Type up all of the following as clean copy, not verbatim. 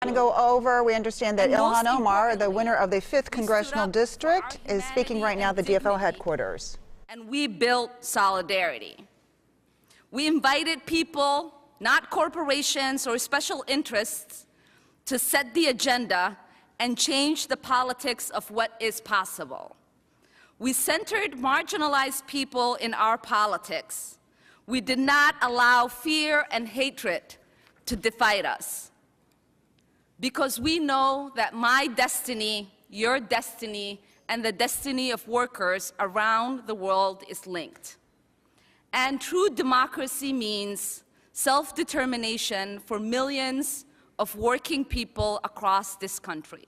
To go over, we understand that Ilhaan Omar, the winner of the 5th Congressional District, is speaking right now at the DFL headquarters. And we built solidarity. We invited people, not corporations or special interests, to set the agenda and change the politics of what is possible. We centered marginalized people in our politics. We did not allow fear and hatred to divide us. Because we know that my destiny, your destiny, and the destiny of workers around the world is linked. And true democracy means self-determination for millions of working people across this country.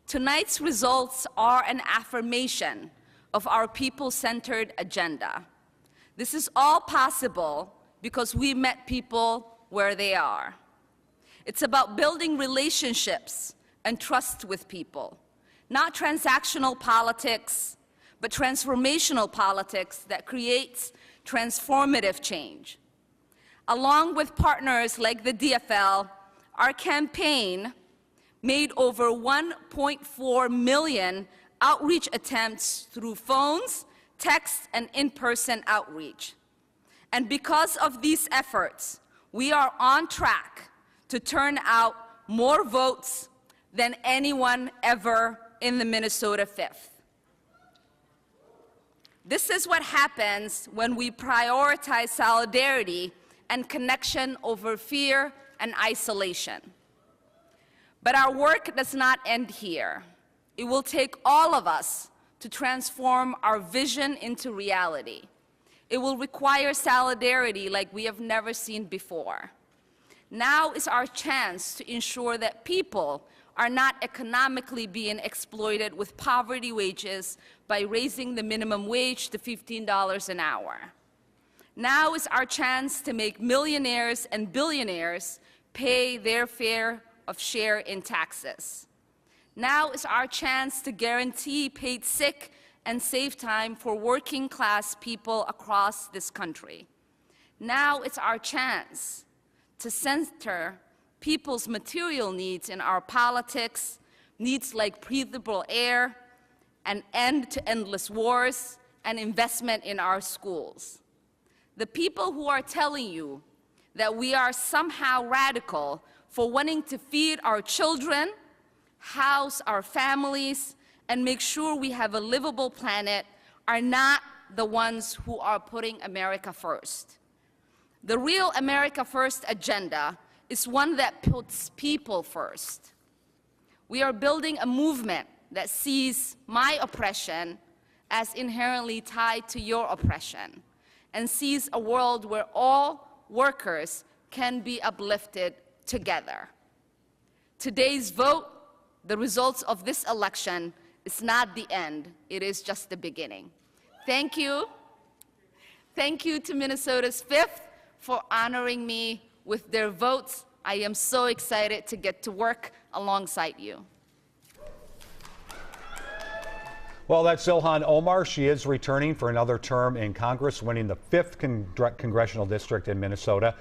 Tonight's results are an affirmation of our people-centered agenda. This is all possible because we met people where they are. It's about building relationships and trust with people, not transactional politics, but transformational politics that creates transformative change. Along with partners like the DFL, our campaign made over 1.4 million outreach attempts through phones, texts, and in-person outreach. And because of these efforts, we are on track to turn out more votes than anyone ever in the Minnesota 5th. This is what happens when we prioritize solidarity and connection over fear and isolation. But our work does not end here. It will take all of us to transform our vision into reality. It will require solidarity like we have never seen before. Now is our chance to ensure that people are not economically being exploited with poverty wages by raising the minimum wage to $15 an hour. Now is our chance to make millionaires and billionaires pay their fair share in taxes. Now is our chance to guarantee paid sick and save time for working class people across this country. Now is our chance to center people's material needs in our politics, needs like breathable air, an end to endless wars, and investment in our schools. The people who are telling you that we are somehow radical for wanting to feed our children, house our families, and make sure we have a livable planet are not the ones who are putting America first. The real America First agenda is one that puts people first. We are building a movement that sees my oppression as inherently tied to your oppression and sees a world where all workers can be uplifted together. Today's vote, the results of this election, is not the end. It is just the beginning. Thank you. Thank you to Minnesota's 5th for honoring me with their votes. I am so excited to get to work alongside you. Well, that's Ilhaan Omar. She is returning for another term in Congress, winning the 5th Congressional District in Minnesota.